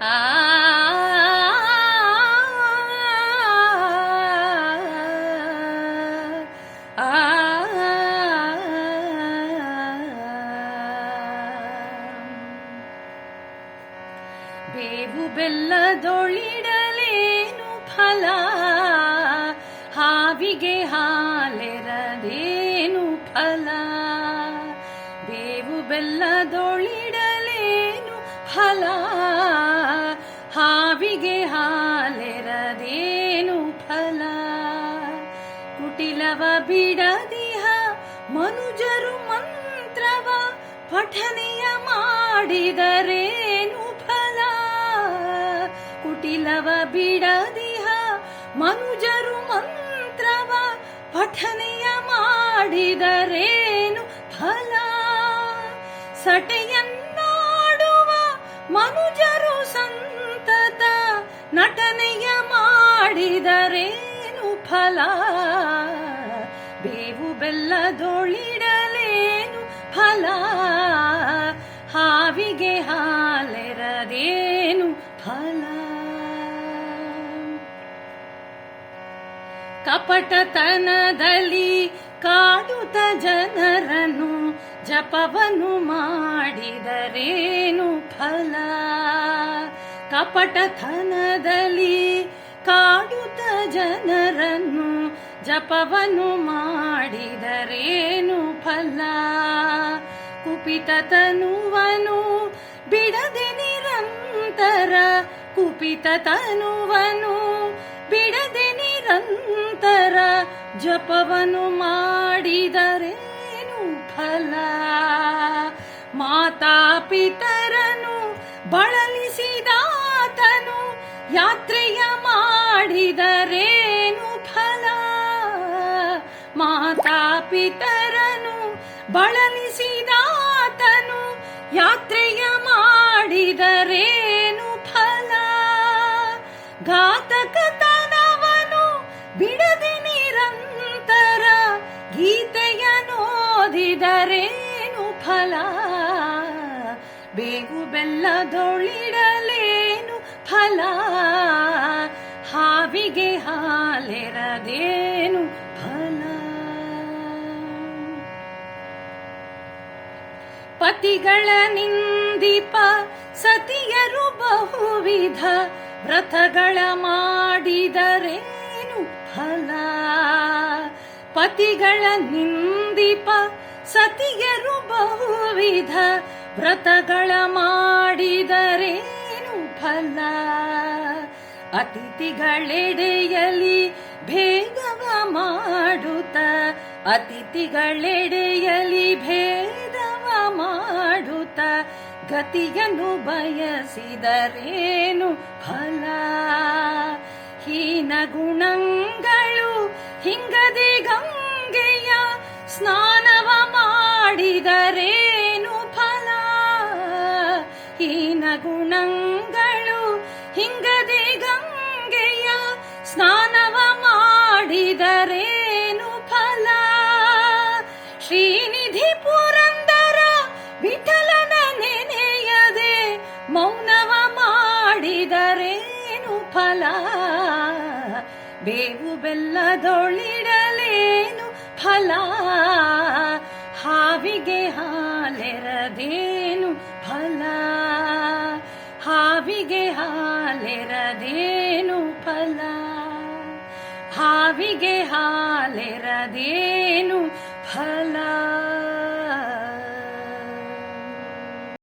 ಆ ಬೇವು ಬೆಲ್ಲದೊಳಿಡಲೇನು ಫಲ, ಹಾವಿಗೆ ಹಾಲೆರದೇನು ಫಲ. ಬೇವು ಬೆಲ್ಲದೊಳಿಡಲೇನು ಫಲ, ಹಾವಿಗೆ ಹಾಲೆರದೇನು ಫಲ. ಕುಟಿಲವ ಬಿಡದಿಹ ಮನುಜರು ಮಂತ್ರವ ಪಠನೆಯ ಮಾಡಿದರೇನು ಫಲ. ಕುಟಿಲವ ಬಿಡದಿಹ ಮನುಜರು ಮಂತ್ರವ ಪಠನೆಯ ಮಾಡಿದರೇನು ಫಲ. ಸಟೆಯನ್ನಾಡುವ ಮನುಜರು ಸಂತತ ನಟನೆಯ ಮಾಡಿದರೇನು ಫಲ. ಬೇವು ಬೆಲ್ಲದೊಳಿಡಲೇನು ಫಲ, ಹಾವಿಗೆ ಹಾಲೆರದೇನು ಫಲ. ಕಪಟತನದಲ್ಲಿ ಕಾಡುತ್ತ ಜನರನ್ನು ಜಪವನ್ನು ಮಾಡಿದರೇನು ಫಲ. ಕಪಟತನದಲ್ಲಿ ಕಾಡುತ್ತ ಜನರನ್ನು ಜಪವನ್ನು ಮಾಡಿದರೇನು ಫಲ. ಕುಪಿತತನುವನು ಬಿಡದೆ ನಿರಂತರ, ಕುಪಿತತನುವನು ಬಿಡದೆ ನಿರಂತರ ಜಪವನ್ನು ಮಾಡಿದರೇನು ಫಲ. ಮಾತಾಪಿತರನು ಬಳಲಿಸಿದಾತನು ಯಾತ್ರೆಯ ಮಾಡಿದರೇನು ಫಲ. ಮಾತಾಪಿತರನು ಬಳಲಿಸಿದಾತನು ಯಾತ್ರೆಯ ಮಾಡಿದರೇನು ಫಲ. ಘಾತಕತನವನು ಬಿಡದೆ ನಿರಂತರ ಗೀತೆಯ ನೋದಿದರೇನು ಫಲ. ಬೇವು ಬೆಲ್ಲದೊಳಿಡಲೇನು ಫಲ, ಹಾವಿಗೆ ಹಾಲೆರದೇನು ಫಲ. ಪತಿಗಳ ನಿಂದಿಪ ಸತಿಯರು ಬಹುವಿಧ ವ್ರತಗಳ ಮಾಡಿದರೇನು ಫಲ. ಪತಿಗಳ ನಿಂದಿಪ ಸತಿಯರು ಬಹುವಿಧ ವ್ರತಗಳ ಮಾಡಿದರೇನು ಫಲ. ಅತಿಥಿಗಳೆಡೆಯಲಿ ಭೇದವ ಮಾಡುತ್ತ, ಅತಿಥಿಗಳೆಡೆಯಲಿ ಭೇದವ ಮಾಡುತ್ತ ಗತಿಯನ್ನು ಬಯಸಿದರೇನು ಫಲ. ಹೀನ ಗುಣಗಳು ಹಿಂಗದೆ ಗಂಗೆಯ ಸ್ನಾನವ ಮಾಡಿದರೇನು ಫಲ. ಹೀನ ಗುಣಗಳು ಹಿಂಗದೆ ಗಂಗೆಯ ಸ್ನಾನವ ಮಾಡಿದರೇನು ಫಲ. ಶ್ರೀನಿಧಿ ಪುರಂದರ ವಿಠಲನ ನೆನೆಯದೆ ಮೌನವ ಮಾಡಿದರೇನು ಫಲ. ಬೇವು ಬೆಲ್ಲದೊಳಿಡಲೇನು ಫಲ, ಹಾವಿಗೆ ಹಾಲೆರದೇನು ಫಲ. ಹಾವಿಗೆ ಹಾಲೆರದೇನು ಫಲ, ಹಾವಿಗೆ ಹಾಲೆರದೇನು ಫಲ.